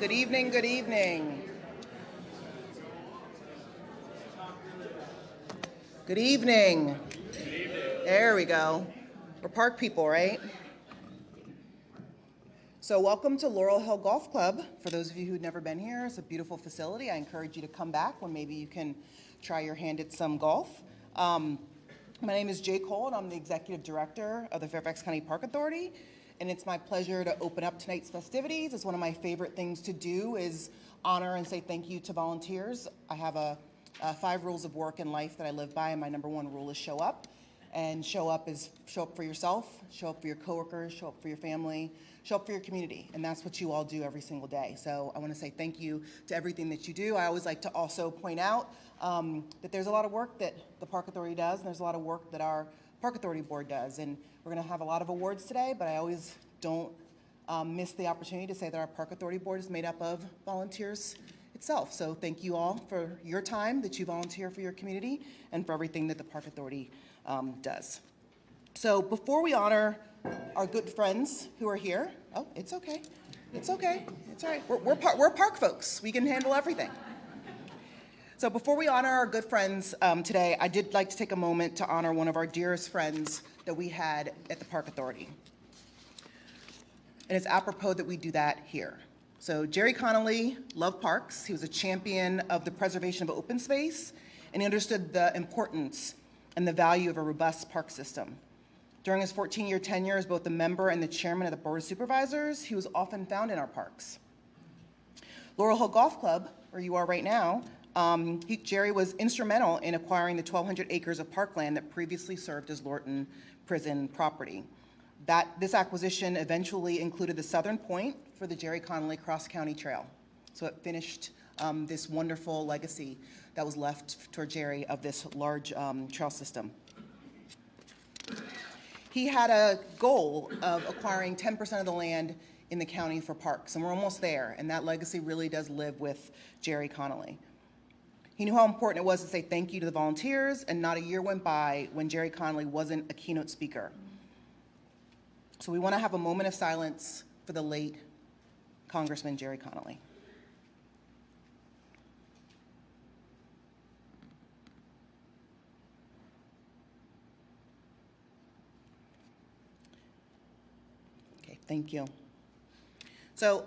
Good evening, good evening. Good evening. There we go. We're park people, right? So welcome to Laurel Hill Golf Club. For those of you who've never been here, it's a beautiful facility. I encourage you to come back when maybe you can try your hand at some golf. My name is Jay Cole, and I'm the Executive Director of the Fairfax County Park Authority. And it's my pleasure to open up tonight's festivities. It's one of my favorite things to do is honor and say thank you to volunteers. I have 5 rules of work in life that I live by, and my number 1 rule is show up. And show up is show up for yourself, show up for your coworkers, show up for your family, show up for your community. And that's what you all do every single day. So I want to say thank you to everything that you do. I always like to also point out that there's a lot of work that the Park Authority does, and there's a lot of work that our Park Authority Board does. And we're going to have a lot of awards today, but I always don't miss the opportunity to say that our Park Authority Board is made up of volunteers itself. So thank you all for your time that you volunteer for your community and for everything that the Park Authority does. So before we honor our good friends who are here, oh, it's okay. It's okay. It's all right. We're park folks. We can handle everything. So before we honor our good friends today, I did like to take a moment to honor one of our dearest friends that we had at the Park Authority. And it's apropos that we do that here. So Jerry Connolly loved parks. He was a champion of the preservation of open space, and he understood the importance and the value of a robust park system. During his 14-year tenure as both the member and the chairman of the Board of Supervisors, he was often found in our parks. Laurel Hill Golf Club, where you are right now, Jerry was instrumental in acquiring the 1,200 acres of parkland that previously served as Lorton Prison property. This acquisition eventually included the southern point for the Jerry Connolly Cross-County Trail. So it finished this wonderful legacy that was left toward Jerry of this large trail system. He had a goal of acquiring 10% of the land in the county for parks, and we're almost there, and that legacy really does live with Jerry Connolly. He knew how important it was to say thank you to the volunteers, and not a year went by when Jerry Connolly wasn't a keynote speaker. So we want to have a moment of silence for the late Congressman Jerry Connolly. Okay, thank you. So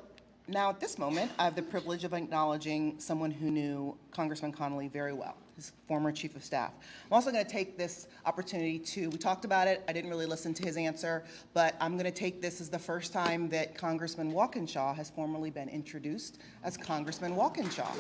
now at this moment, I have the privilege of acknowledging someone who knew Congressman Connolly very well, his former chief of staff. I'm also going to take this opportunity we talked about it, I didn't really listen to his answer, but I'm going to take this as the first time that Congressman Walkinshaw has formally been introduced as Congressman Walkinshaw.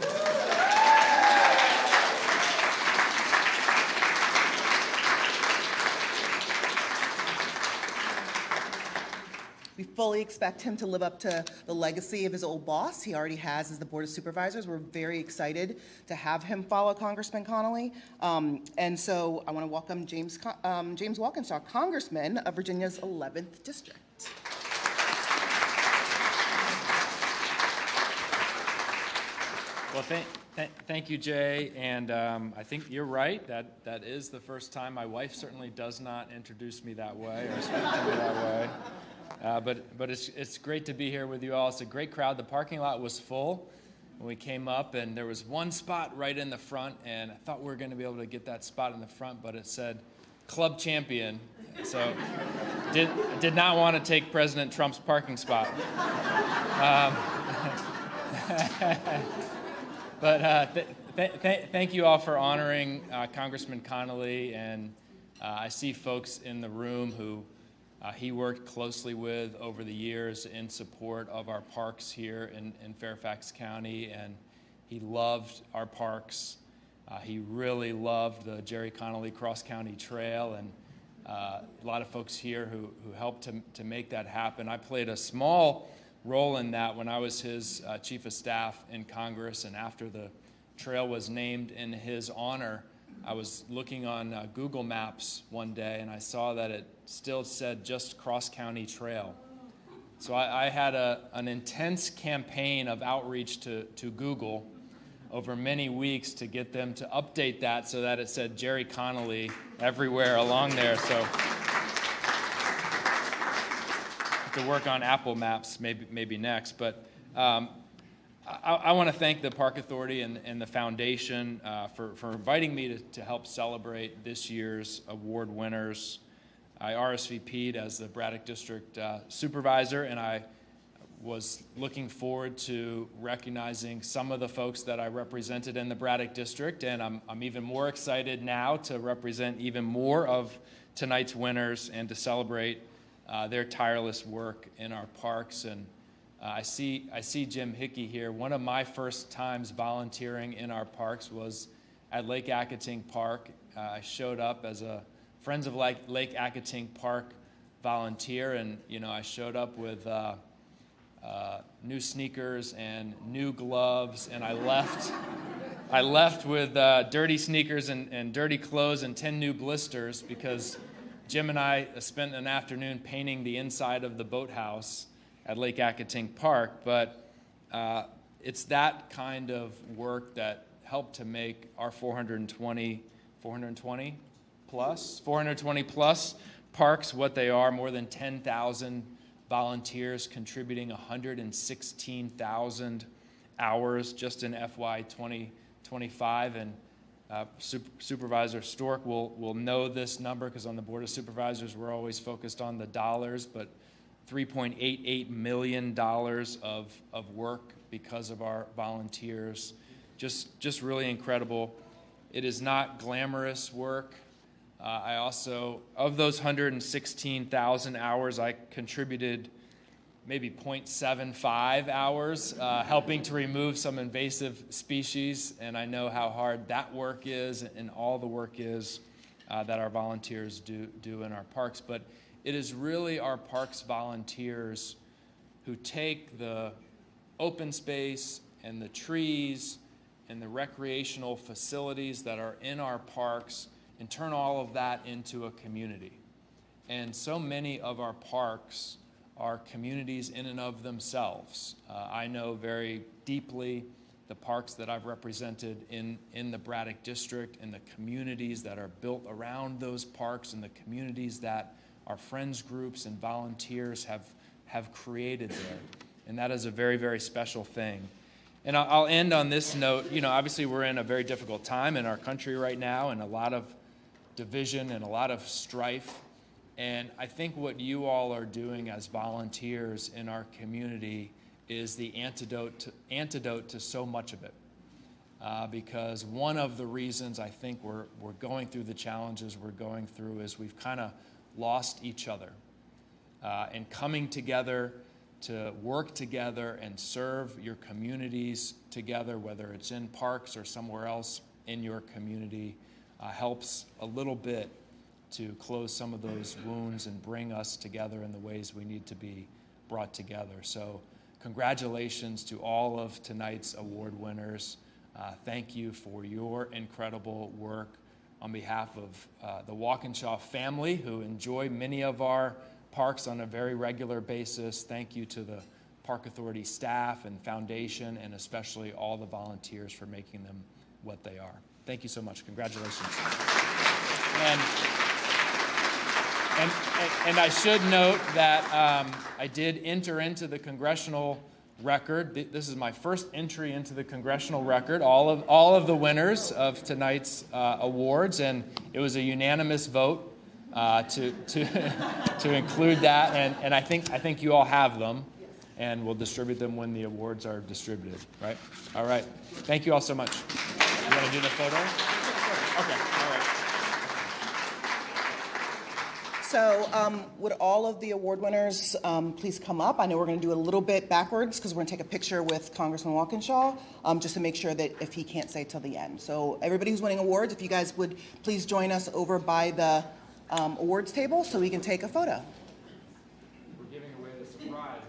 We fully expect him to live up to the legacy of his old boss. He already has as the Board of Supervisors. We're very excited to have him follow Congressman Connolly. And so I want to welcome James Walkinshaw, Congressman of Virginia's 11th District. Well, thank you, Jay. And I think you're right. That is the first time. My wife certainly does not introduce me that way or speak to me that way. But it's great to be here with you all. It's a great crowd. The parking lot was full when we came up, and there was one spot right in the front, and I thought we were going to be able to get that spot in the front, but it said Club Champion, so did not want to take President Trump's parking spot. Thank you all for honoring Congressman Connolly, and I see folks in the room who he worked closely with over the years in support of our parks here in Fairfax County, and he loved our parks. He really loved the Jerry Connolly Cross-County Trail, and a lot of folks here who helped to make that happen. I played a small role in that when I was his chief of staff in Congress, and after the trail was named in his honor, I was looking on Google Maps one day, and I saw that it still said just Cross-County Trail. So I had an intense campaign of outreach to Google over many weeks to get them to update that so that it said Jerry Connolly everywhere along there. So to work on Apple Maps maybe next. But I want to thank the Park Authority and the foundation for inviting me to help celebrate this year's award winners. I RSVP'd as the Braddock District Supervisor, and I was looking forward to recognizing some of the folks that I represented in the Braddock District, and I'm even more excited now to represent even more of tonight's winners and to celebrate their tireless work in our parks. And I see Jim Hickey here. One of my first times volunteering in our parks was at Lake Akating Park. I showed up as a Friends of Lake Akating Park volunteer, and I showed up with new sneakers and new gloves, and I left with dirty sneakers and dirty clothes and 10 new blisters because Jim and I spent an afternoon painting the inside of the boathouse at Lake Akating Park. But it's that kind of work that helped to make our 420 plus parks what they are. More than 10,000 volunteers contributing 116,000 hours just in FY 2025. And Supervisor Stork will know this number because on the Board of Supervisors we're always focused on the dollars, but $3.88 million of work because of our volunteers. Just really incredible. It is not glamorous work. I also, of those 116,000 hours, I contributed maybe 0.75 hours helping to remove some invasive species, and I know how hard that work is and all the work is that our volunteers do in our parks. But it is really our parks volunteers who take the open space and the trees and the recreational facilities that are in our parks and turn all of that into a community. And so many of our parks are communities in and of themselves. I know very deeply the parks that I've represented in the Braddock District and the communities that are built around those parks and the communities that our friends groups and volunteers have created there. And that is a very, very special thing. And I'll end on this note. Obviously we're in a very difficult time in our country right now, and a lot of division and a lot of strife. And I think what you all are doing as volunteers in our community is the antidote to so much of it. Because one of the reasons I think we're going through the challenges we're going through is we've kind of lost each other. And coming together to work together and serve your communities together, whether it's in parks or somewhere else in your community, helps a little bit to close some of those wounds and bring us together in the ways we need to be brought together. So congratulations to all of tonight's award winners. Thank you for your incredible work. On behalf of the Walkinshaw family, who enjoy many of our parks on a very regular basis, thank you to the Park Authority staff and foundation, and especially all the volunteers for making them what they are. Thank you so much. Congratulations. And I should note that I did enter into the congressional record. This is my first entry into the congressional record, all of the winners of tonight's awards, and it was a unanimous vote to include that. And I think you all have them, and we'll distribute them when the awards are distributed. Right? All right. Thank you all so much. You want to do the photo? Okay. All right. So would all of the award winners please come up? I know we're going to do a little bit backwards because we're going to take a picture with Congressman Walkinshaw just to make sure that if he can't stay till the end. So everybody who's winning awards, if you guys would please join us over by the awards table so we can take a photo. We're giving away the surprise.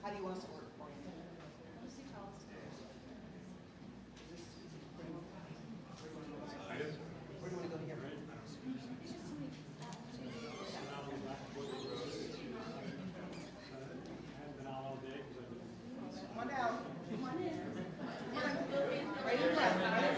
How do you want us to work? Come on down. Come on in. Right in front.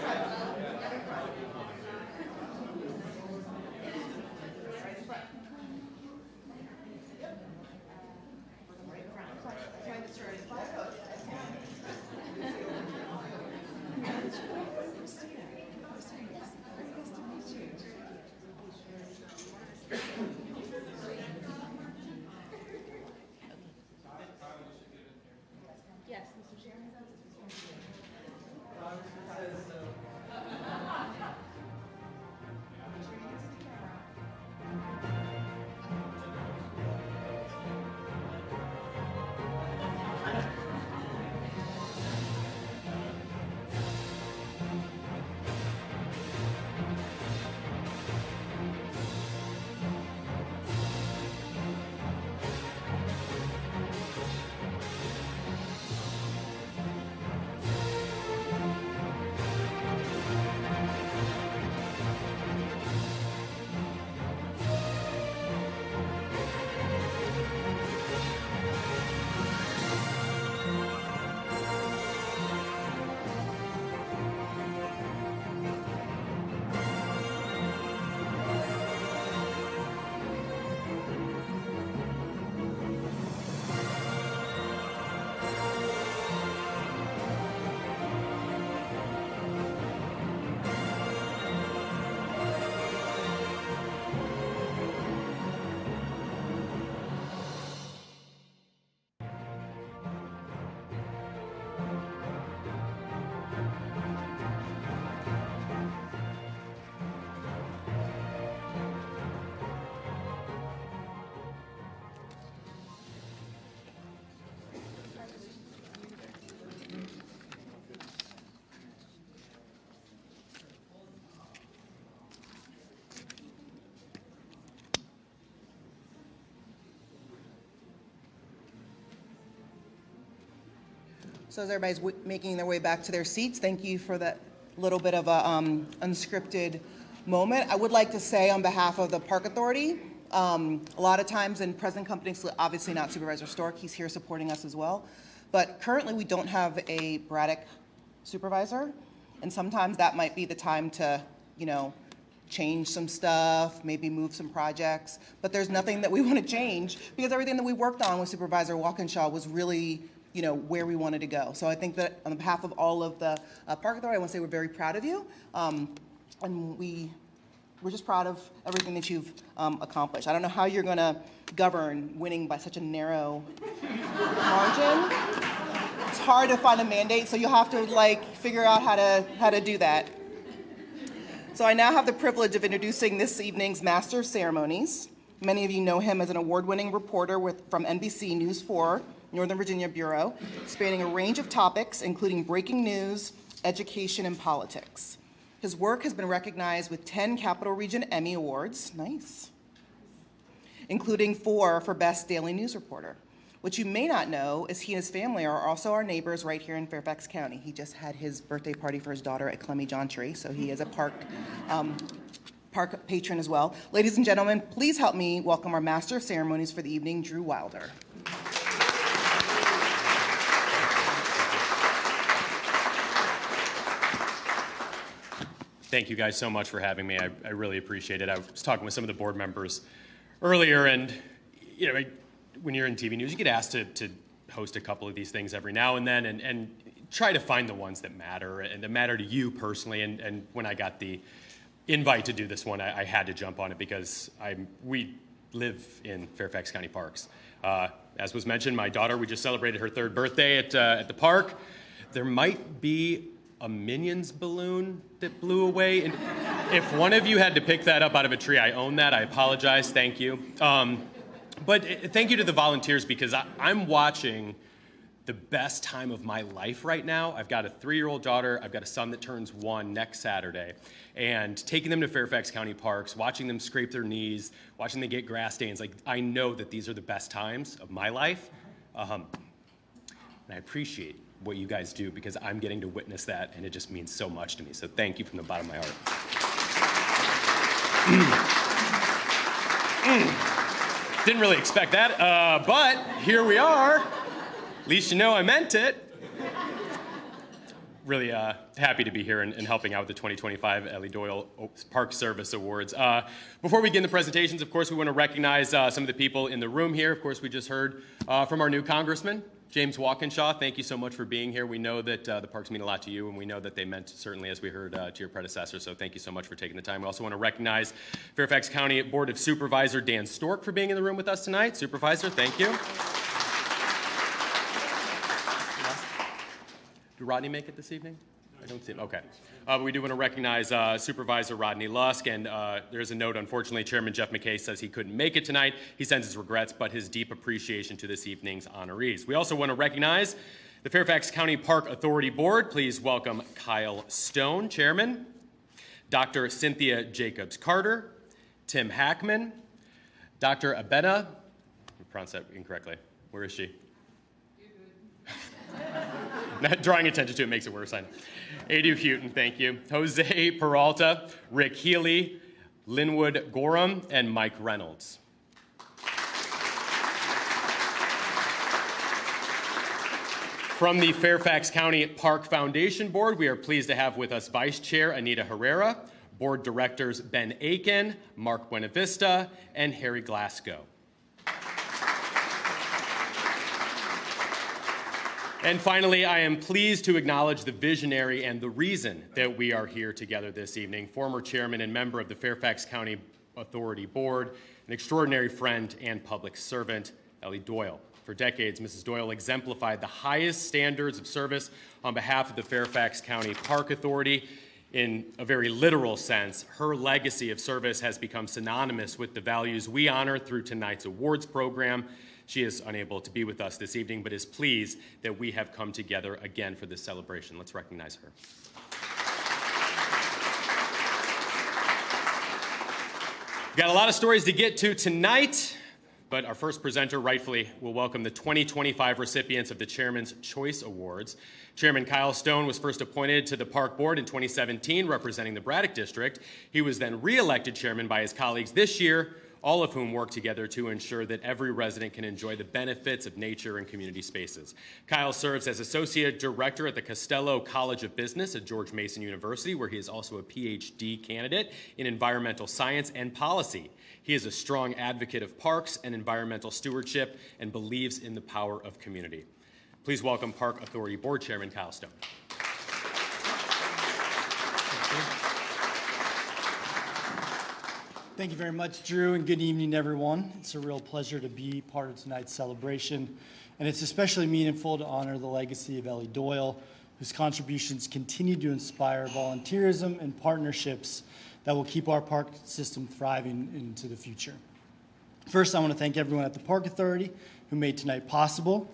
So as everybody's making their way back to their seats, thank you for that little bit of a unscripted moment. I would like to say on behalf of the Park Authority, a lot of times in present company, obviously not Supervisor Stork, he's here supporting us as well, but currently we don't have a Braddock supervisor, and sometimes that might be the time to, change some stuff, maybe move some projects, but there's nothing that we want to change because everything that we worked on with Supervisor Walkinshaw was really where we wanted to go. So I think that on behalf of all of the Park Authority, I want to say we're very proud of you. And we're just proud of everything that you've accomplished. I don't know how you're going to govern winning by such a narrow margin. It's hard to find a mandate, so you'll have to figure out how to do that. So I now have the privilege of introducing this evening's Master of Ceremonies. Many of you know him as an award-winning reporter from NBC News 4, Northern Virginia Bureau, spanning a range of topics, including breaking news, education, and politics. His work has been recognized with 10 Capital Region Emmy Awards, nice, including 4 for Best Daily News Reporter. What you may not know is he and his family are also our neighbors right here in Fairfax County. He just had his birthday party for his daughter at Clemmy Jontry, so he is a park patron as well. Ladies and gentlemen, please help me welcome our Master of Ceremonies for the evening, Drew Wilder. Thank you guys so much for having me. I really appreciate it. I was talking with some of the board members earlier, and when you're in TV news, you get asked to host a couple of these things every now and then, and try to find the ones that matter and that matter to you personally. And when I got the invite to do this one, I had to jump on it because we live in Fairfax County Parks. As was mentioned, my daughter, we just celebrated her 3rd birthday at the park. There might be a Minions balloon that blew away. And if one of you had to pick that up out of a tree, I own that. I apologize. Thank you. But thank you to the volunteers because I'm watching the best time of my life right now. I've got a 3-year-old daughter. I've got a son that turns 1 next Saturday. And taking them to Fairfax County Parks, watching them scrape their knees, watching them get grass stains, I know that these are the best times of my life. And I appreciate what you guys do because I'm getting to witness that, and it just means so much to me. So thank you from the bottom of my heart. Didn't really expect that, but here we are. At least you know I meant it. Really happy to be here and helping out with the 2025 Elly Doyle Park Service Awards. Before we begin the presentations, of course, we want to recognize some of the people in the room here. Of course, we just heard from our new congressman, James Walkinshaw. Thank you so much for being here. We know that the parks mean a lot to you, and we know that they meant, certainly, as we heard, to your predecessor. So thank you so much for taking the time. We also want to recognize Fairfax County Board of Supervisor Dan Stork for being in the room with us tonight. Supervisor, thank you. Did Rodney make it this evening? I don't see him. Okay. We do want to recognize Supervisor Rodney Lusk, and there's a note, unfortunately, Chairman Jeff McKay says he couldn't make it tonight. He sends his regrets, but his deep appreciation to this evening's honorees. We also want to recognize the Fairfax County Park Authority Board. Please welcome Kyle Stone, Chairman, Dr. Cynthia Jacobs-Carter, Tim Hackman, Dr. Abena, I pronounced that incorrectly. Where is she? Not drawing attention to it makes it worse, I know. Adu Houghton, thank you. Jose Peralta, Rick Healy, Linwood Gorham, and Mike Reynolds. From the Fairfax County Park Foundation Board, we are pleased to have with us Vice Chair Anita Herrera, Board Directors Ben Aiken, Mark Buenavista, and Harry Glasgow. And finally, I am pleased to acknowledge the visionary and the reason that we are here together this evening, former chairman and member of the Fairfax County Authority Board, an extraordinary friend and public servant, Elly Doyle. For decades, Mrs. Doyle exemplified the highest standards of service on behalf of the Fairfax County Park Authority. In a very literal sense, her legacy of service has become synonymous with the values we honor through tonight's awards program. She is unable to be with us this evening, but is pleased that we have come together again for this celebration. Let's recognize her. We've got a lot of stories to get to tonight, But our first presenter rightfully will welcome the 2025 recipients of the Chairman's Choice Awards. Chairman Kyle Stone was first appointed to the Park Board in 2017, representing the Braddock District. He was then re-elected chairman by his colleagues this year, all of whom work together to ensure that every resident can enjoy the benefits of nature and community spaces. Kyle serves as Associate Director at the Costello College of Business at George Mason University, where he is also a PhD candidate in environmental science and policy. He is a strong advocate of parks and environmental stewardship and believes in the power of community. Please welcome Park Authority Board Chairman Kyle Stone. Thank you very much, Drew, and good evening, everyone. It's a real pleasure to be part of tonight's celebration, and it's especially meaningful to honor the legacy of Elly Doyle, whose contributions continue to inspire volunteerism and partnerships that will keep our park system thriving into the future. First, I want to thank everyone at the Park Authority who made tonight possible.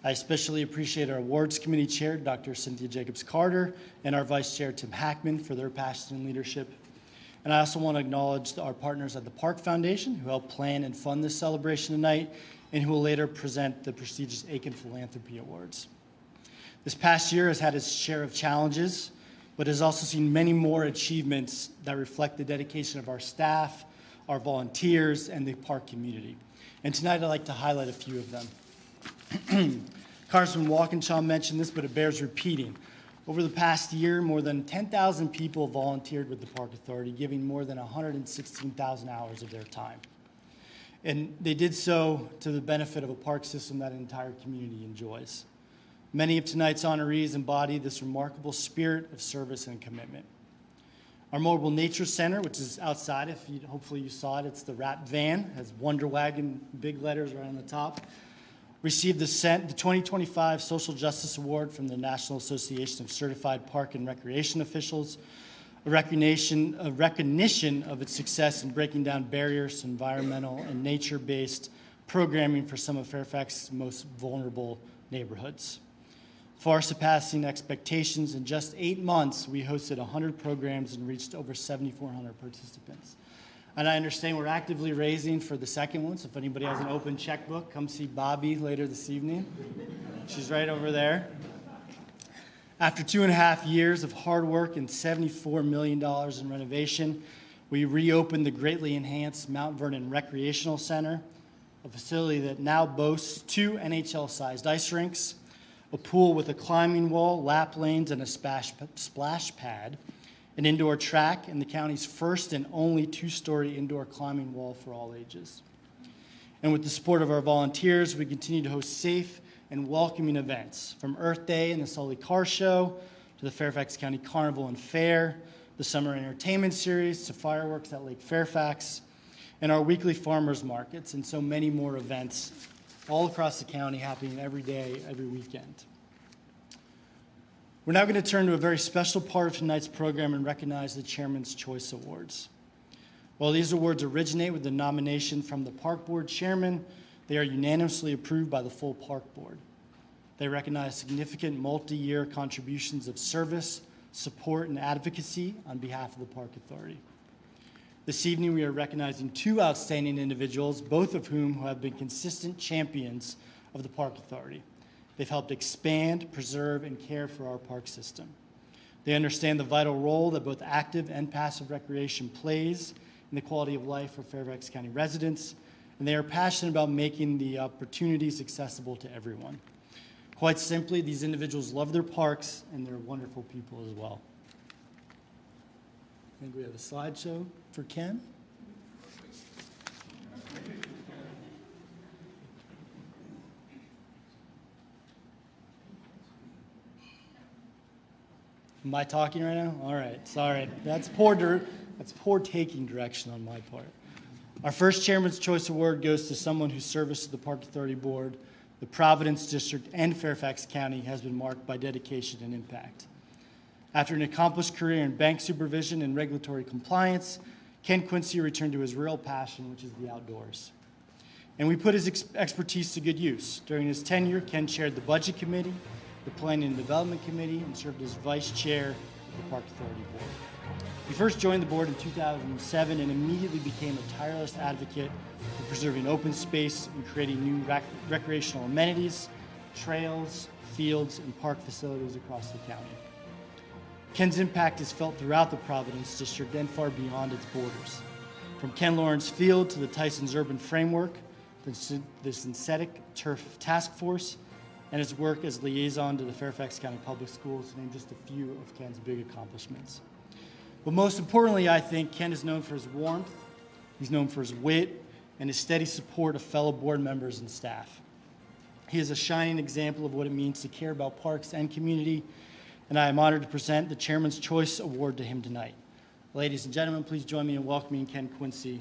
I especially appreciate our Awards Committee Chair, Dr. Cynthia Jacobs-Carter, and our Vice Chair, Tim Hackman, for their passion and leadership. And I also want to acknowledge our partners at the Park Foundation who helped plan and fund this celebration tonight and who will later present the prestigious Aiken Philanthropy Awards. This past year has had its share of challenges, but has also seen many more achievements that reflect the dedication of our staff, our volunteers, and the park community. And tonight I'd like to highlight a few of them. Congressman Walkinshaw mentioned this, but it bears repeating. Over the past year, more than 10,000 people volunteered with the Park Authority, giving more than 116,000 hours of their time. And they did so to the benefit of a park system that an entire community enjoys. Many of tonight's honorees embody this remarkable spirit of service and commitment. Our Mobile Nature Center, which is outside, hopefully you saw it, it's the wrap van, has Wonder Wagon, big letters right on the top, received the 2025 Social Justice Award from the National Association of Certified Park and Recreation Officials, a recognition of its success in breaking down barriers to environmental and nature-based programming for some of Fairfax's most vulnerable neighborhoods. Far surpassing expectations, in just 8 months, we hosted 100 programs and reached over 7,400 participants. And I understand we're actively raising for the second one, so if anybody has an open checkbook, come see Bobby later this evening. She's right over there. After 2.5 years of hard work and $74 million in renovation, we reopened the greatly enhanced Mount Vernon Recreational Center, a facility that now boasts 2 NHL-sized ice rinks, a pool with a climbing wall, lap lanes, and a splash pad, an indoor track, and the county's first and only 2-story indoor climbing wall for all ages. And with the support of our volunteers, we continue to host safe and welcoming events, from Earth Day and the Sully Car Show, to the Fairfax County Carnival and Fair, the Summer Entertainment Series, to fireworks at Lake Fairfax, and our weekly farmers markets, and so many more events all across the county happening every day, every weekend. We're now going to turn to a very special part of tonight's program and recognize the Chairman's Choice Awards. While these awards originate with the nomination from the Park Board Chairman, they are unanimously approved by the full Park Board. They recognize significant multi-year contributions of service, support, and advocacy on behalf of the Park Authority. This evening, we are recognizing 2 outstanding individuals, both of whom have been consistent champions of the Park Authority. They've helped expand, preserve, and care for our park system. They understand the vital role that both active and passive recreation plays in the quality of life for Fairfax County residents, and they are passionate about making the opportunities accessible to everyone. Quite simply, these individuals love their parks, and they're wonderful people as well. I think we have a slideshow for Ken. Am I talking right now? All right, sorry. That's poor taking direction on my part. Our first Chairman's Choice Award goes to someone whose service to the Park Authority Board, the Providence District, and Fairfax County has been marked by dedication and impact. After an accomplished career in bank supervision and regulatory compliance, Ken Quincy returned to his real passion, which is the outdoors. And we put his expertise to good use. During his tenure, Ken chaired the Budget Committee, the Planning and Development Committee, and served as Vice Chair of the Park Authority Board. He first joined the board in 2007 and immediately became a tireless advocate for preserving open space and creating new recreational amenities, trails, fields, and park facilities across the county. Ken's impact is felt throughout the Providence District and far beyond its borders. From Ken Lawrence Field to the Tyson's Urban Framework, the Synthetic Turf Task Force, and his work as liaison to the Fairfax County Public Schools, to name just a few of Ken's big accomplishments. But most importantly, I think Ken is known for his warmth, he's known for his wit, and his steady support of fellow board members and staff. He is a shining example of what it means to care about parks and community, and I am honored to present the Chairman's Choice Award to him tonight. Ladies and gentlemen, please join me in welcoming Ken Quincy.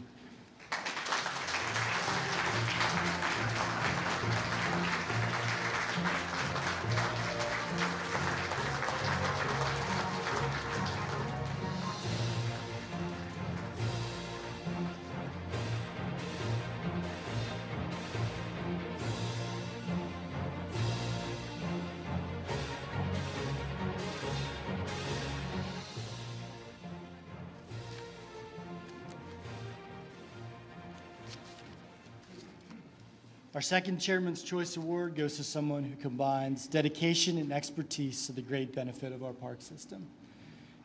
Our second Chairman's Choice Award goes to someone who combines dedication and expertise to the great benefit of our park system.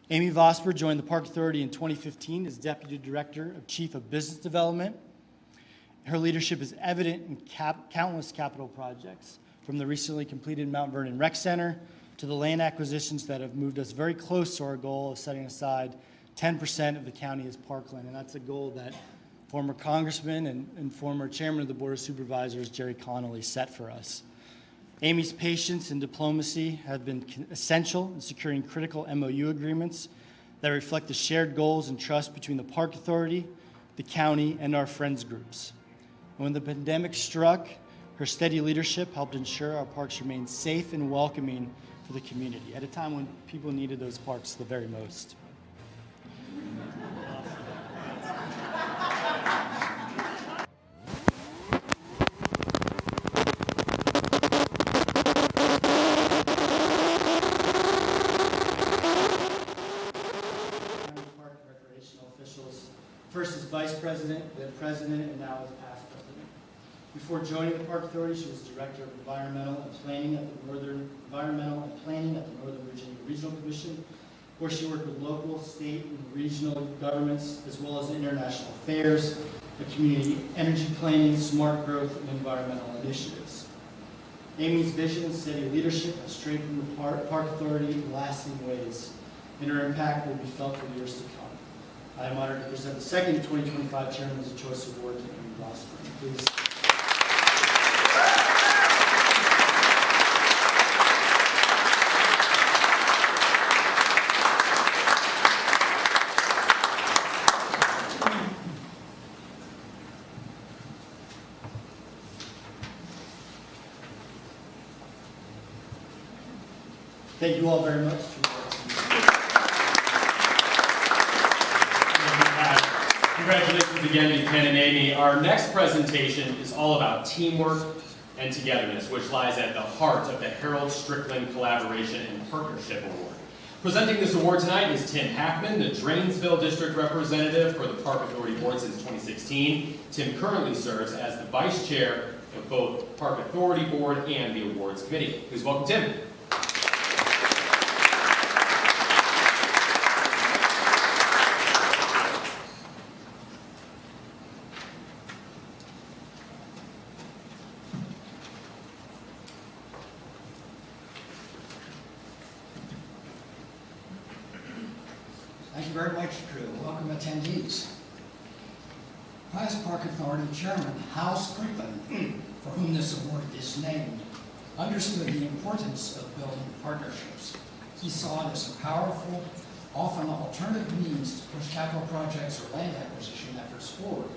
Amy Vosper joined the Park Authority in 2015 as Deputy Director of Chief of Business Development. Her leadership is evident in countless capital projects, from the recently completed Mount Vernon Rec Center to the land acquisitions that have moved us very close to our goal of setting aside 10% of the county as parkland, and that's a goal that former Congressman and former Chairman of the Board of Supervisors, Jerry Connolly, set for us. Amy's patience and diplomacy have been essential in securing critical MOU agreements that reflect the shared goals and trust between the Park Authority, the county, and our friends groups. And when the pandemic struck, her steady leadership helped ensure our parks remained safe and welcoming for the community at a time when people needed those parks the very most. First as Vice President, then President, and now as past President. Before joining the Park Authority, she was Director of Environmental and Planning at the Northern Virginia Regional Commission, where she worked with local, state, and regional governments, as well as international affairs, community energy planning, smart growth, and environmental initiatives. Amy's vision and steady leadership has strengthened the Park Authority in lasting ways, and her impact will be felt for years to come. I am honored to present the second 2025 Chairman's Choice Award to Amy Vosper. Please. Thank you all very much. Congratulations again to Ken and Amy. Our next presentation is all about teamwork and togetherness, which lies at the heart of the Harold Strickland Collaboration and Partnership Award. Presenting this award tonight is Tim Hackman, the Drainsville District Representative for the Park Authority Board since 2016. Tim currently serves as the Vice Chair of both Park Authority Board and the Awards Committee. Please welcome Tim. Thank you very much, Drew. Welcome, attendees. Past Park Authority Chairman Hal Strickland, for whom this award is named, understood the importance of building partnerships. He saw it as a powerful, often alternative means to push capital projects or land acquisition efforts forward,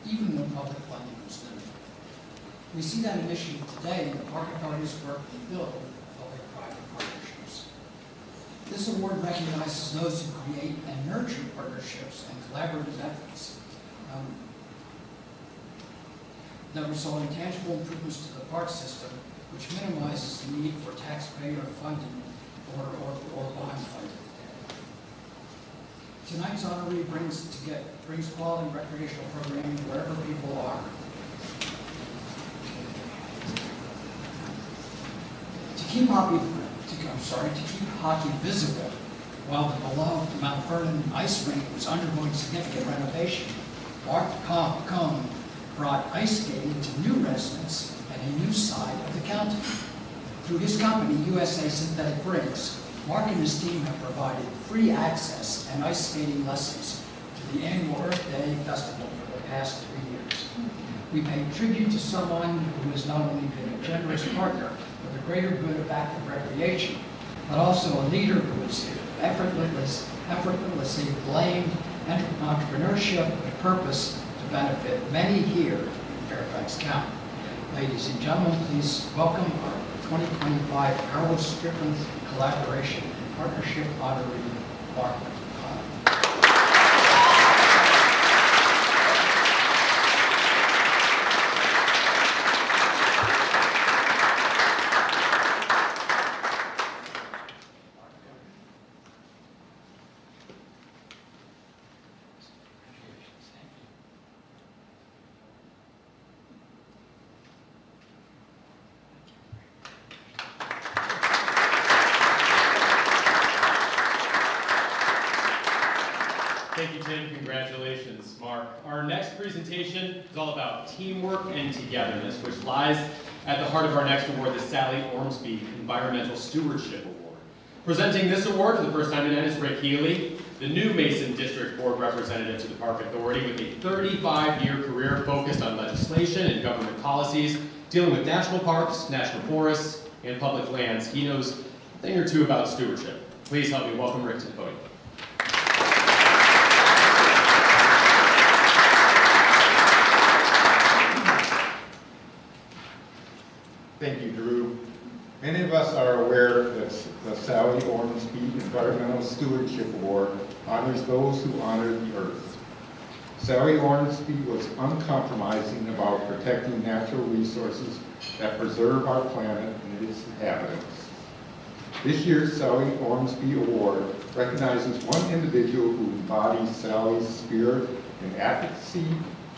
even when public funding was limited. We see that initiative today in the Park Authority's work in building public-private partnerships. This award recognizes those who create and nurture partnerships and collaborative efforts that result in tangible improvements to the park system, which minimizes the need for taxpayer funding or bond funding. tonight's honoree brings quality recreational programming wherever people are. To keep hockey visible while the beloved Mount Vernon ice rink was undergoing significant renovation, Mark Cohn brought ice skating to new residents and a new side of the county. Through his company, USA Synthetic Breaks, Mark and his team have provided free access and ice skating lessons to the annual Earth Day Festival for the past 3 years. We pay tribute to someone who has not only been a generous partner for the greater good of active recreation, but also a leader who has effortlessly blamed entrepreneurship and purpose to benefit many here in Fairfax County. Ladies and gentlemen, please welcome our 2025 Carlos Strickland Collaboration and Partnership honoree, Mark Cohn. Thank you, Tim. Congratulations, Mark. Our next presentation is all about teamwork and togetherness, which lies at the heart of our next award, the Sally Ormsby Environmental Stewardship Award. Presenting this award for the first time tonight is Rick Healy, the new Mason District Board representative to the Park Authority with a 35-year career focused on legislation and government policies dealing with national parks, national forests, and public lands. He knows a thing or two about stewardship. Please help me welcome Rick to the podium. Thank you, Drew. Many of us are aware that the Sally Ormsby Environmental Stewardship Award honors those who honor the earth. Sally Ormsby was uncompromising about protecting natural resources that preserve our planet and its inhabitants. This year's Sally Ormsby Award recognizes one individual who embodies Sally's spirit in advocacy,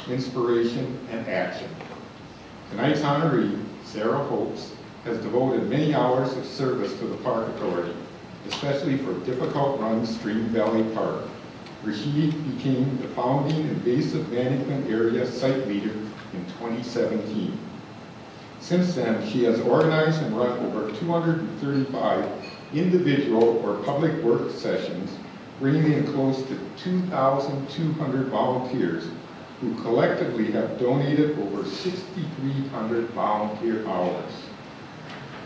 inspiration, and action. Tonight's honoree, Sarah Hopes, has devoted many hours of service to the Park Authority, especially for difficult-run Stream Valley Park, where she became the founding invasive management area site leader in 2017. Since then, she has organized and run over 235 individual or public work sessions, bringing in close to 2,200 volunteers who collectively have donated over 6,300 volunteer hours.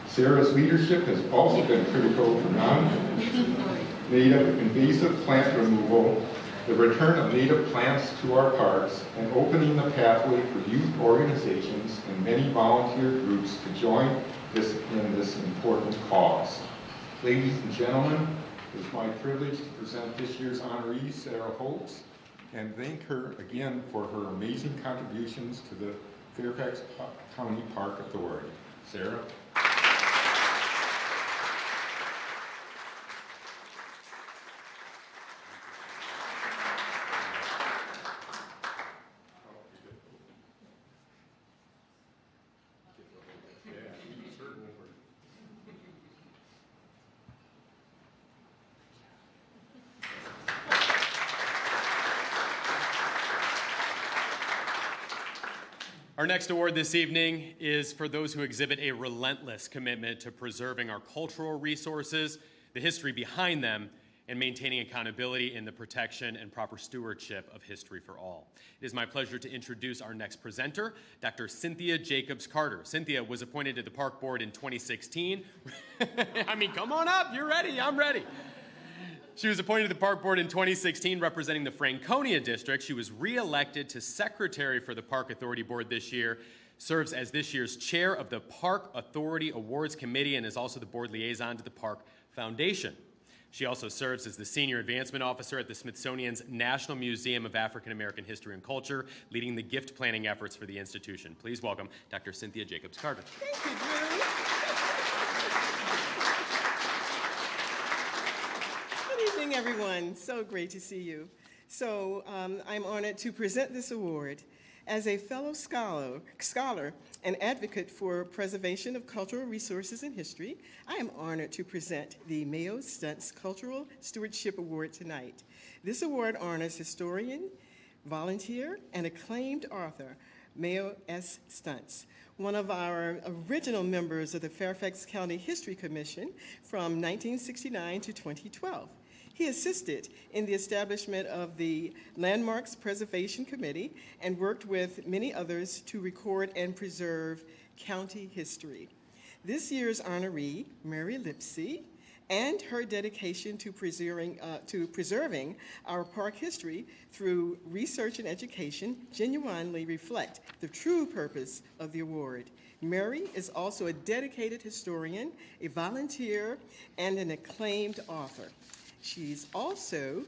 Sarah's leadership has also been critical for non-native invasive plant removal, the return of native plants to our parks, and opening the pathway for youth organizations and many volunteer groups to join in this important cause. Ladies and gentlemen, it is my privilege to present this year's honoree, Sarah Hopes, and thank her again for her amazing contributions to the Fairfax County Park Authority. Sarah? Our next award this evening is for those who exhibit a relentless commitment to preserving our cultural resources, the history behind them, and maintaining accountability in the protection and proper stewardship of history for all. It is my pleasure to introduce our next presenter, Dr. Cynthia Jacobs Carter. Cynthia was appointed to the Park Board in 2016. I mean, come on up, you're ready, I'm ready. She was appointed to the Park Board in 2016, representing the Franconia District. She was re-elected to Secretary for the Park Authority Board this year, serves as this year's Chair of the Park Authority Awards Committee, and is also the Board Liaison to the Park Foundation. She also serves as the Senior Advancement Officer at the Smithsonian's National Museum of African American History and Culture, leading the gift planning efforts for the institution. Please welcome Dr. Cynthia Jacobs Carter. Thank you, Drew. Good evening, everyone. So great to see you. So I'm honored to present this award. As a fellow scholar and advocate for preservation of cultural resources and history, I am honored to present the Mayo Stunts Cultural Stewardship Award tonight. This award honors historian, volunteer, and acclaimed author, Mayo S. Stunts, one of our original members of the Fairfax County History Commission from 1969 to 2012. He assisted in the establishment of the Landmarks Preservation Committee and worked with many others to record and preserve county history. This year's honoree, Mary Lipsey, and her dedication to preserving our park history through research and education genuinely reflect the true purpose of the award. Mary is also a dedicated historian, a volunteer, and an acclaimed author. She's also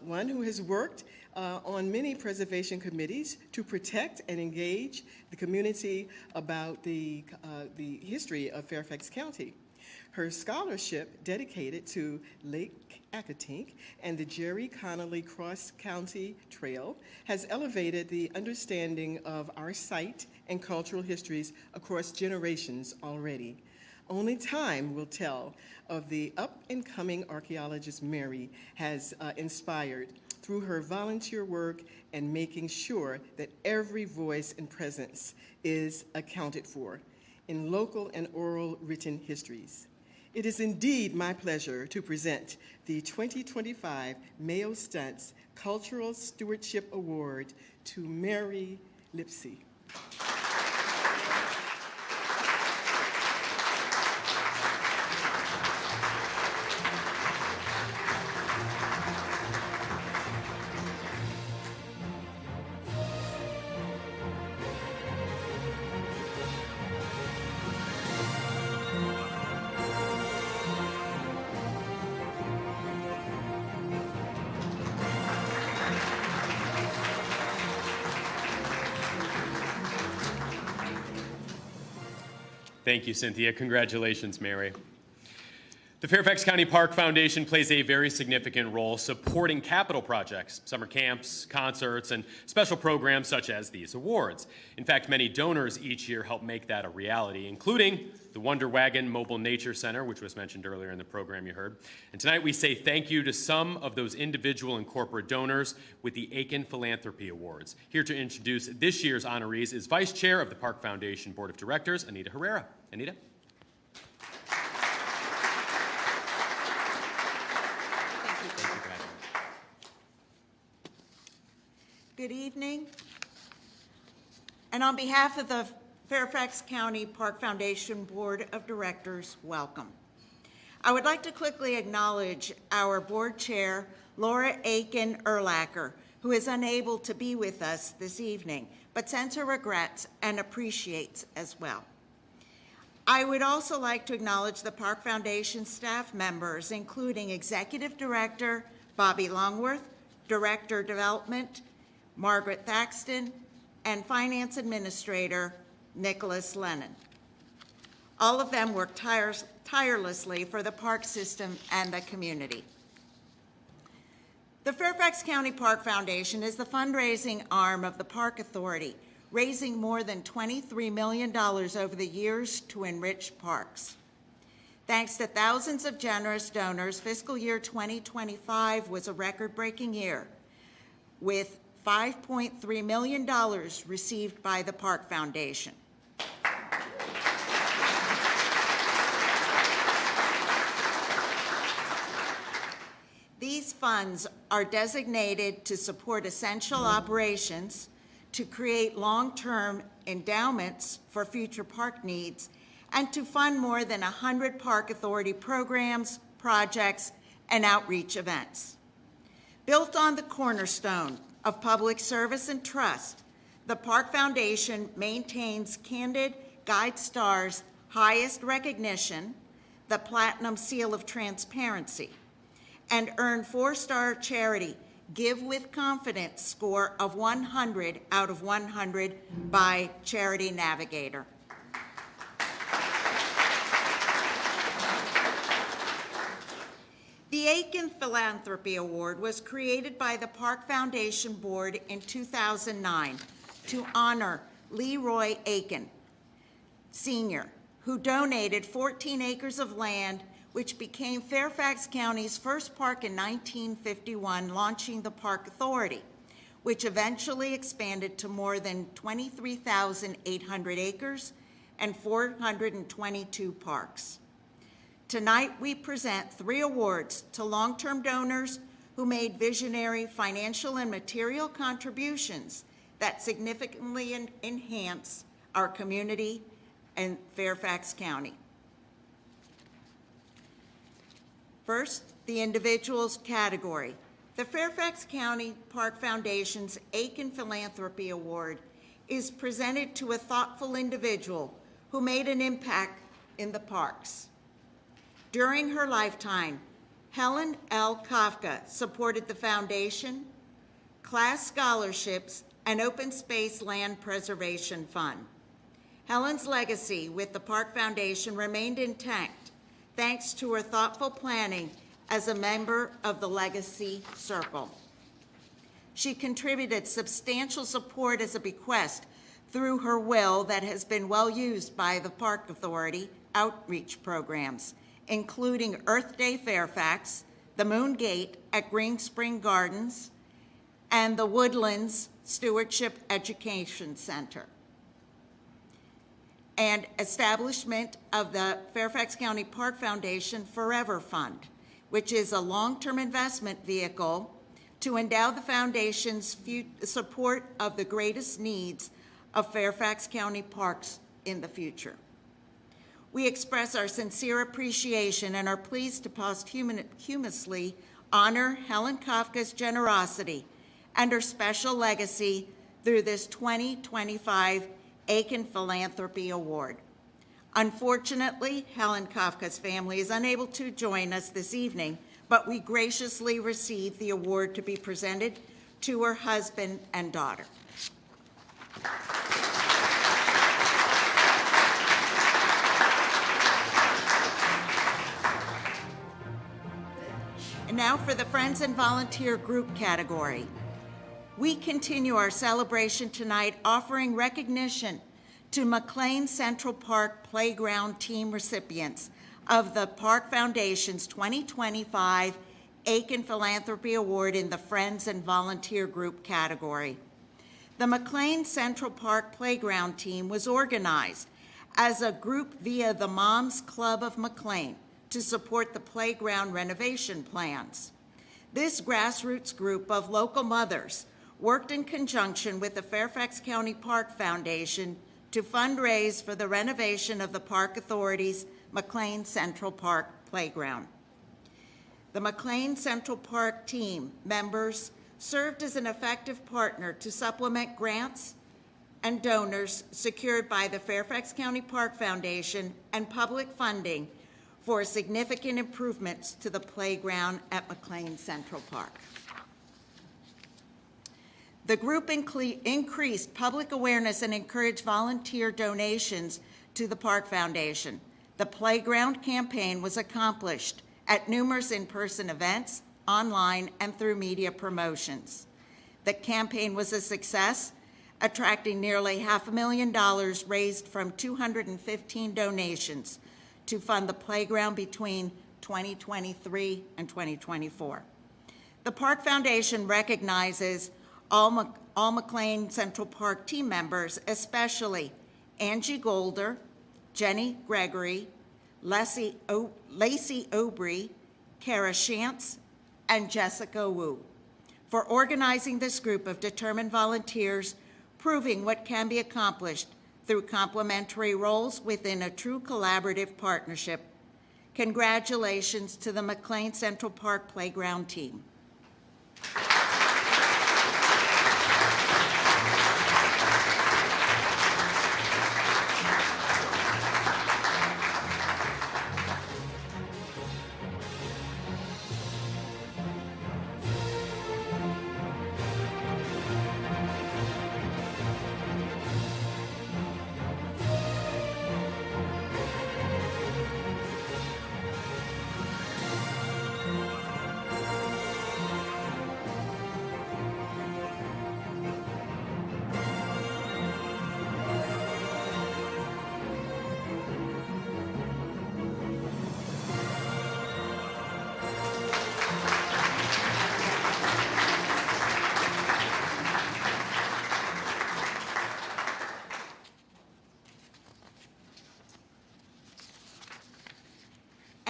one who has worked on many preservation committees to protect and engage the community about the history of Fairfax County. Her scholarship dedicated to Lake Accotink and the Jerry Connolly Cross-County Trail has elevated the understanding of our site and cultural histories across generations already. Only time will tell of the up-and-coming archaeologist Mary has inspired through her volunteer work and making sure that every voice and presence is accounted for in local and oral written histories. It is indeed my pleasure to present the 2025 Mayo Stunts Cultural Stewardship Award to Mary Lipsey. Thank you, Cynthia. Congratulations, Mary. The Fairfax County Park Foundation plays a very significant role supporting capital projects, summer camps, concerts, and special programs such as these awards. In fact, many donors each year help make that a reality, including the Wonder Wagon Mobile Nature Center, which was mentioned earlier in the program you heard. And tonight we say thank you to some of those individual and corporate donors with the Aiken Philanthropy Awards. Here to introduce this year's honorees is Vice Chair of the Park Foundation Board of Directors, Anita Herrera. Anita? Good evening. And on behalf of the Fairfax County Park Foundation Board of Directors, welcome. I would like to quickly acknowledge our board chair, Laura Aiken Erlacher, who is unable to be with us this evening, but sends her regrets and appreciates as well. I would also like to acknowledge the Park Foundation staff members, including Executive Director Bobby Longworth, Director Development Margaret Thaxton, and Finance Administrator Nicholas Lennon. All of them work tirelessly for the park system and the community. The Fairfax County Park Foundation is the fundraising arm of the Park Authority, raising more than $23 million over the years to enrich parks. Thanks to thousands of generous donors, fiscal year 2025 was a record-breaking year, with $5.3 million received by the Park Foundation. These funds are designated to support essential operations, to create long-term endowments for future park needs, and to fund more than 100 Park Authority programs, projects, and outreach events. Built on the cornerstone of public service and trust, the Park Foundation maintains Candid Guide Star's highest recognition, the Platinum Seal of Transparency, and earned 4-star charity Give with Confidence score of 100 out of 100 by Charity Navigator. The Aiken Philanthropy Award was created by the Park Foundation Board in 2009 to honor Leroy Aiken, Sr., who donated 14 acres of land, which became Fairfax County's first park in 1951, launching the Park Authority, which eventually expanded to more than 23,800 acres and 422 parks. Tonight, we present 3 awards to long-term donors who made visionary financial and material contributions that significantly enhance our community and Fairfax County. First, the individuals category. The Fairfax County Park Foundation's Aiken Philanthropy Award is presented to a thoughtful individual who made an impact in the parks. During her lifetime, Helen L. Kafka supported the foundation, class scholarships, and open space land preservation fund. Helen's legacy with the Park Foundation remained intact thanks to her thoughtful planning as a member of the Legacy Circle. She contributed substantial support as a bequest through her will that has been well used by the Park Authority outreach programs, including Earth Day Fairfax, the Moon Gate at Green Spring Gardens, and the Woodlands Stewardship Education Center, and establishment of the Fairfax County Park Foundation Forever Fund, which is a long-term investment vehicle to endow the foundation's support of the greatest needs of Fairfax County parks in the future. We express our sincere appreciation and are pleased to posthumously honor Helen Kafka's generosity and her special legacy through this 2025 Aiken Philanthropy Award. Unfortunately, Helen Kafka's family is unable to join us this evening, but we graciously received the award to be presented to her husband and daughter. And now for the Friends and Volunteer Group category. We continue our celebration tonight offering recognition to McLean Central Park Playground Team recipients of the Park Foundation's 2025 Aiken Philanthropy Award in the Friends and Volunteer Group category. The McLean Central Park Playground Team was organized as a group via the Moms Club of McLean to support the playground renovation plans. This grassroots group of local mothers worked in conjunction with the Fairfax County Park Foundation to fundraise for the renovation of the Park Authority's McLean Central Park Playground. The McLean Central Park team members served as an effective partner to supplement grants and donors secured by the Fairfax County Park Foundation and public funding for significant improvements to the playground at McLean Central Park. The group increased public awareness and encouraged volunteer donations to the Park Foundation. The playground campaign was accomplished at numerous in-person events, online, and through media promotions. The campaign was a success, attracting nearly $500,000 raised from 215 donations to fund the playground between 2023 and 2024. The Park Foundation recognizes all McLean Central Park team members, especially Angie Golder, Jenny Gregory, Lacey Aubry, Kara Shantz, and Jessica Wu, for organizing this group of determined volunteers, proving what can be accomplished through complementary roles within a true collaborative partnership. Congratulations to the McLean Central Park Playground team.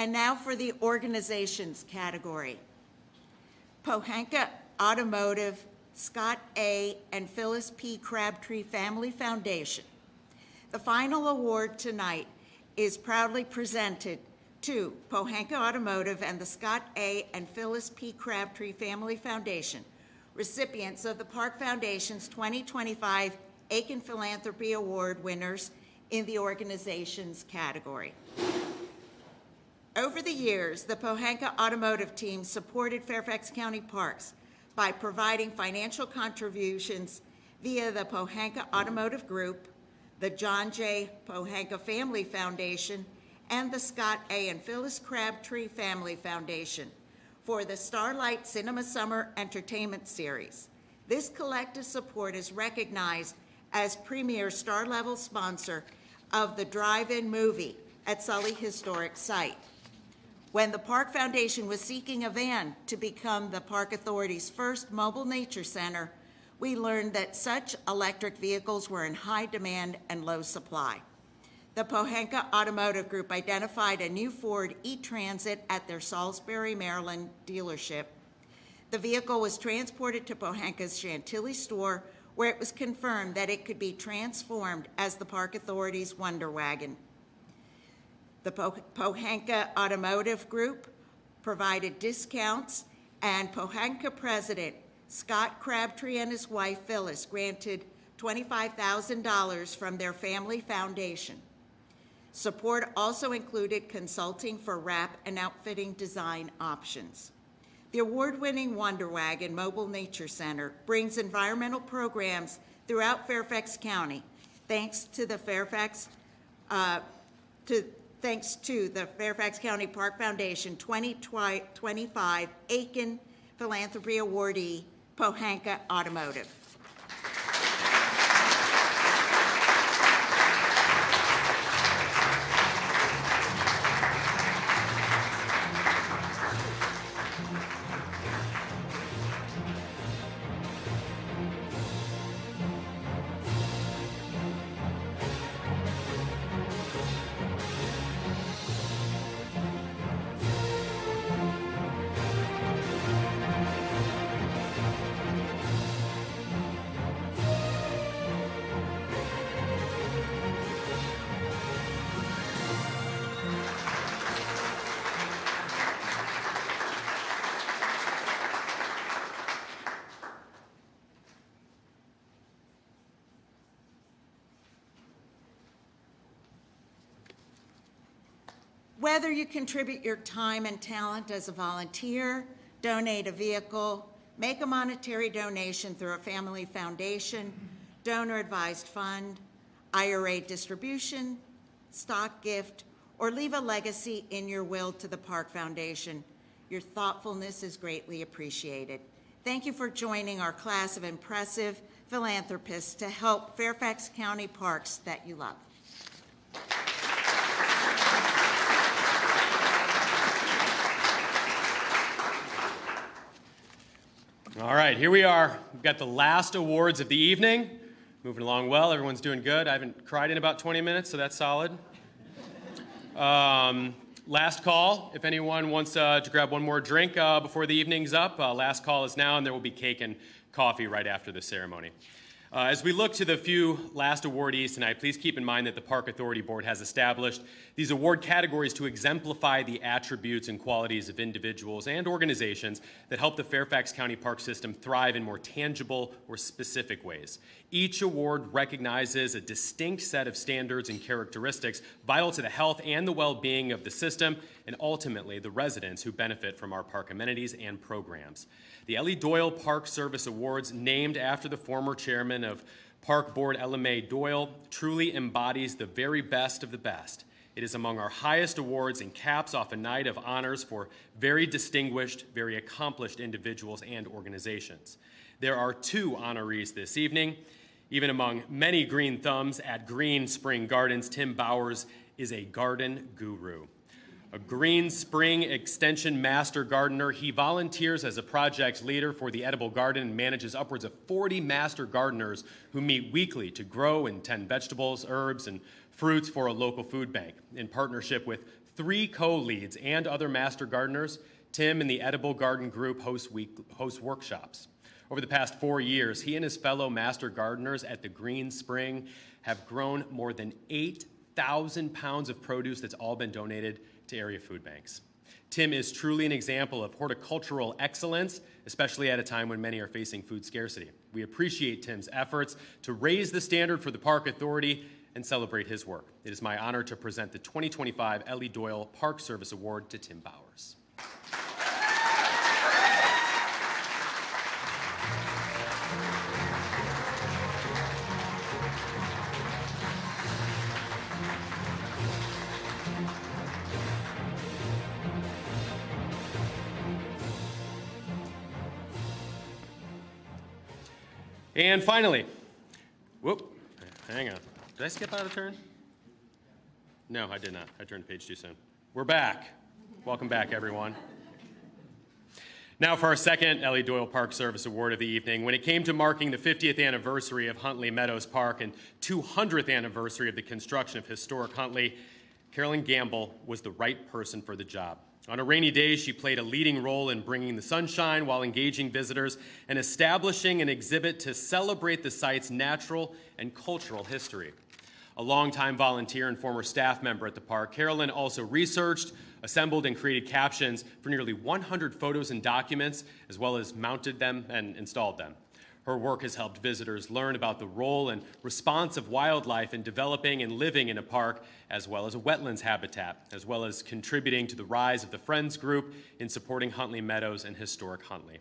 And now for the organizations category. Pohanka Automotive, Scott A. and Phyllis P. Crabtree Family Foundation. The final award tonight is proudly presented to Pohanka Automotive and the Scott A. and Phyllis P. Crabtree Family Foundation, recipients of the Park Foundation's 2025 Aiken Philanthropy Award winners in the organizations category. Over the years, the Pohanka Automotive team supported Fairfax County Parks by providing financial contributions via the Pohanka Automotive Group, the John J. Pohanka Family Foundation, and the Scott A. and Phyllis Crabtree Family Foundation for the Starlight Cinema Summer Entertainment Series. This collective support is recognized as premier star-level sponsor of the drive-in movie at Sully Historic Site. When the Park Foundation was seeking a van to become the Park Authority's first mobile nature center, we learned that such electric vehicles were in high demand and low supply. The Pohanka Automotive Group identified a new Ford E-Transit at their Salisbury, Maryland dealership. The vehicle was transported to Pohanka's Chantilly store, where it was confirmed that it could be transformed as the Park Authority's Wonder Wagon. The Pohanka Automotive Group provided discounts, and Pohanka President Scott Crabtree and his wife Phyllis granted $25,000 from their family foundation. Support also included consulting for wrap and outfitting design options. The award-winning Wonder Wagon Mobile Nature Center brings environmental programs throughout Fairfax County, thanks to the Fairfax County Park Foundation 2025 Aiken Philanthropy Awardee, Pohanka Automotive. Whether you contribute your time and talent as a volunteer, donate a vehicle, make a monetary donation through a family foundation, donor-advised fund, IRA distribution, stock gift, or leave a legacy in your will to the Park Foundation, your thoughtfulness is greatly appreciated. Thank you for joining our class of impressive philanthropists to help Fairfax County parks that you love. All right, here we are. We've got the last awards of the evening. Moving along well. Everyone's doing good. I haven't cried in about 20 minutes, so that's solid. Last call. If anyone wants to grab one more drink before the evening's up, last call is now, and there will be cake and coffee right after the ceremony. As we look to the few last awardees tonight, please keep in mind that the Park Authority Board has established these award categories to exemplify the attributes and qualities of individuals and organizations that help the Fairfax County Park System thrive in more tangible or specific ways. Each award recognizes a distinct set of standards and characteristics vital to the health and the well-being of the system and ultimately the residents who benefit from our park amenities and programs. The Elly Doyle Park Service Awards, named after the former chairman of Park Board Elly Doyle, truly embodies the very best of the best. It is among our highest awards and caps off a night of honors for very distinguished, very accomplished individuals and organizations. There are 2 honorees this evening. Even among many green thumbs at Green Spring Gardens, Tim Bowers is a garden guru. A Green Spring Extension Master Gardener, he volunteers as a project leader for the Edible Garden and manages upwards of 40 master gardeners who meet weekly to grow and tend vegetables, herbs, and fruits for a local food bank. In partnership with 3 co-leads and other master gardeners, Tim and the Edible Garden Group host workshops. Over the past 4 years, he and his fellow master gardeners at the Green Spring have grown more than 8,000 pounds of produce that's all been donated to area food banks. Tim is truly an example of horticultural excellence, especially at a time when many are facing food scarcity. We appreciate Tim's efforts to raise the standard for the Park Authority and celebrate his work. It is my honor to present the 2025 Elly Doyle Park Service Award to Tim Bowers. And finally, whoop, hang on. Did I skip out a turn? No, I did not. I turned the page too soon. We're back. Welcome back, everyone. Now for our second Elly Doyle Park Service Award of the evening. When it came to marking the 50th anniversary of Huntley Meadows Park and 200th anniversary of the construction of historic Huntley, Carolyn Gamble was the right person for the job. On a rainy day, she played a leading role in bringing the sunshine while engaging visitors and establishing an exhibit to celebrate the site's natural and cultural history. A longtime volunteer and former staff member at the park, Carolyn also researched, assembled, and created captions for nearly 100 photos and documents, as well as mounted them and installed them. Her work has helped visitors learn about the role and response of wildlife in developing and living in a park, as well as a wetlands habitat, as well as contributing to the rise of the Friends Group in supporting Huntley Meadows and historic Huntley.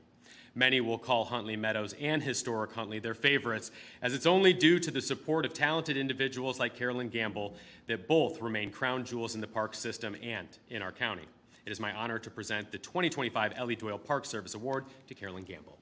Many will call Huntley Meadows and historic Huntley their favorites, as it's only due to the support of talented individuals like Carolyn Gamble that both remain crown jewels in the park system and in our county. It is my honor to present the 2025 Elly Doyle Park Service Award to Carolyn Gamble.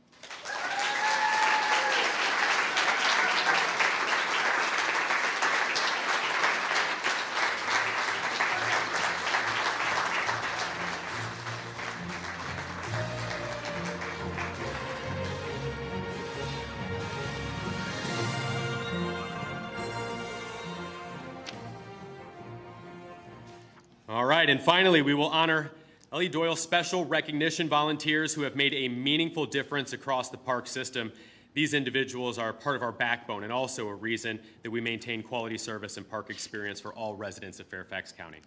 All right, and finally, we will honor Elly Doyle Special Recognition volunteers who have made a meaningful difference across the park system. These individuals are part of our backbone and also a reason that we maintain quality service and park experience for all residents of Fairfax County.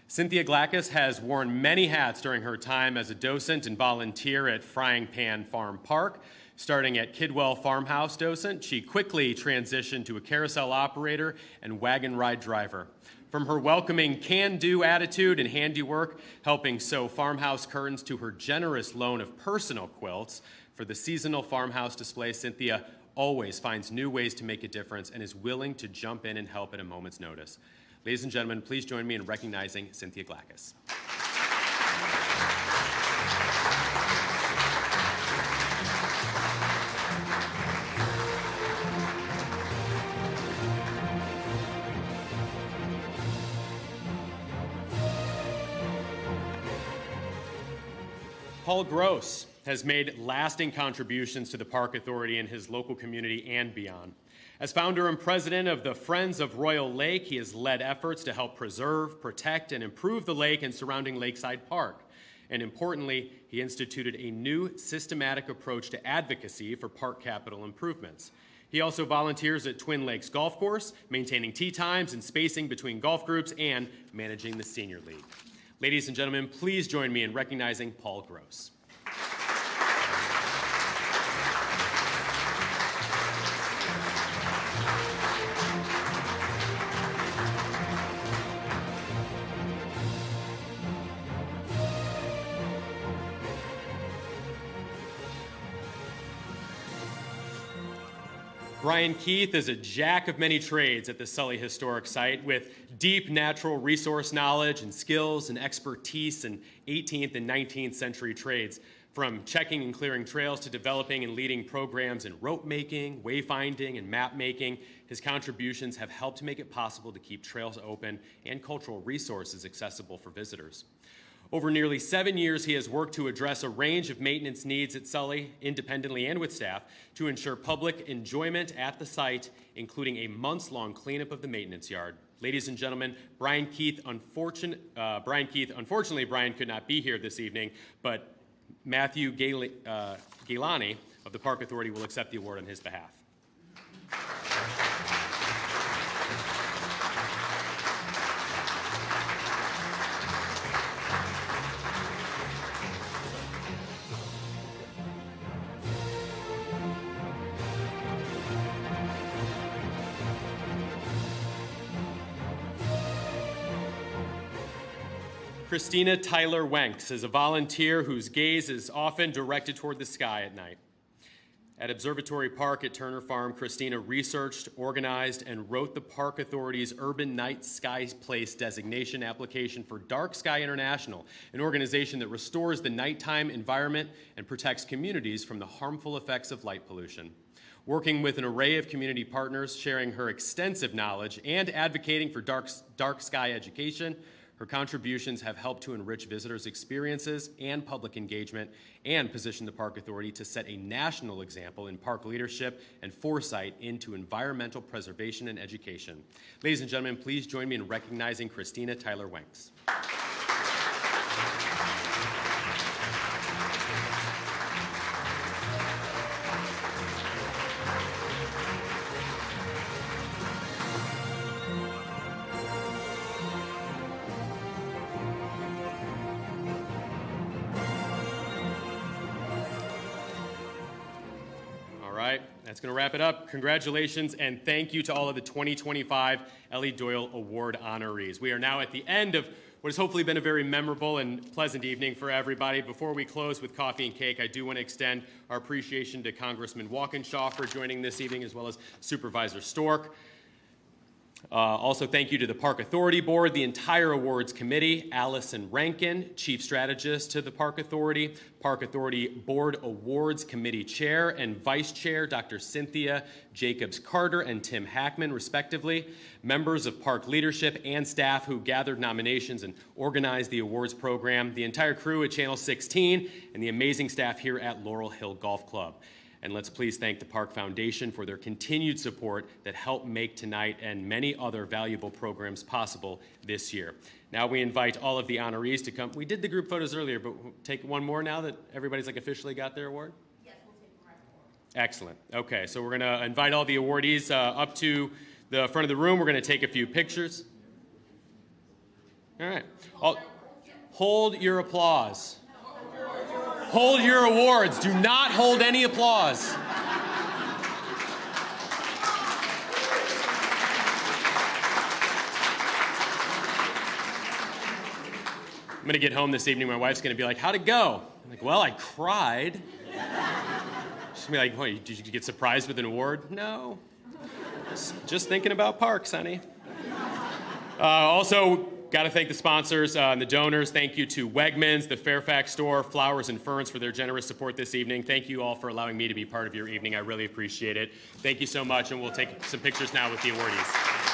Cynthia Glackus has worn many hats during her time as a docent and volunteer at Frying Pan Farm Park. Starting at Kidwell Farmhouse docent, she quickly transitioned to a carousel operator and wagon ride driver. From her welcoming can-do attitude and handiwork, helping sew farmhouse curtains, to her generous loan of personal quilts for the seasonal farmhouse display, Cynthia always finds new ways to make a difference and is willing to jump in and help at a moment's notice. Ladies and gentlemen, please join me in recognizing Cynthia Glackus. Paul Gross has made lasting contributions to the Park Authority and his local community and beyond. As founder and president of the Friends of Royal Lake, he has led efforts to help preserve, protect, and improve the lake and surrounding Lakeside Park. And importantly, he instituted a new systematic approach to advocacy for park capital improvements. He also volunteers at Twin Lakes Golf Course, maintaining tee times and spacing between golf groups and managing the Senior League. Ladies and gentlemen, please join me in recognizing Paul Gross. Brian Keith is a jack of many trades at the Sully Historic Site with deep natural resource knowledge and skills and expertise in 18th and 19th century trades, from checking and clearing trails to developing and leading programs in rope making, wayfinding, and map making. His contributions have helped to make it possible to keep trails open and cultural resources accessible for visitors. Over nearly 7 years, he has worked to address a range of maintenance needs at Sully, independently and with staff, to ensure public enjoyment at the site, including a months-long cleanup of the maintenance yard. Ladies and gentlemen, Brian Keith, unfortunately, Brian could not be here this evening, but Matthew Gailani of the Park Authority will accept the award on his behalf. Christina Tyler Wenks is a volunteer whose gaze is often directed toward the sky at night. At Observatory Park at Turner Farm, Christina researched, organized, and wrote the Park Authority's Urban Night Sky Place designation application for Dark Sky International, an organization that restores the nighttime environment and protects communities from the harmful effects of light pollution. Working with an array of community partners, sharing her extensive knowledge, and advocating for dark sky education, her contributions have helped to enrich visitors' experiences and public engagement and position the Park Authority to set a national example in park leadership and foresight into environmental preservation and education. Ladies and gentlemen, please join me in recognizing Christina Tyler Wenks. That's going to wrap it up. Congratulations and thank you to all of the 2025 Elly Doyle Award honorees. We are now at the end of what has hopefully been a very memorable and pleasant evening for everybody. Before we close with coffee and cake, I do want to extend our appreciation to Congressman Walkinshaw for joining this evening, as well as Supervisor Stork. Also, thank you to the Park Authority Board, the entire awards committee, Allison Rankin, Chief Strategist to the Park Authority Board Awards Committee Chair and Vice Chair, Dr. Cynthia Jacobs-Carter and Tim Hackman, respectively, members of park leadership and staff who gathered nominations and organized the awards program, the entire crew at Channel 16, and the amazing staff here at Laurel Hill Golf Club. And let's please thank the Park Foundation for their continued support that helped make tonight and many other valuable programs possible this year. Now we invite all of the honorees to come. We did the group photos earlier, but we'll take one more now that everybody's officially got their award? Yes, we'll take them right forward. Excellent. Okay, so we're going to invite all the awardees up to the front of the room. We're going to take a few pictures. All right. Hold your applause. Hold your awards. Do not hold any applause. I'm going to get home this evening. My wife's going to be like, how'd it go? I'm like, well, I cried. She's going to be like, what, did you get surprised with an award? No. Just thinking about parks, honey. Also, got to thank the sponsors and the donors. Thank you to Wegmans, the Fairfax store, Flowers and Ferns for their generous support this evening. Thank you all for allowing me to be part of your evening. I really appreciate it. Thank you so much, and we'll take some pictures now with the awardees.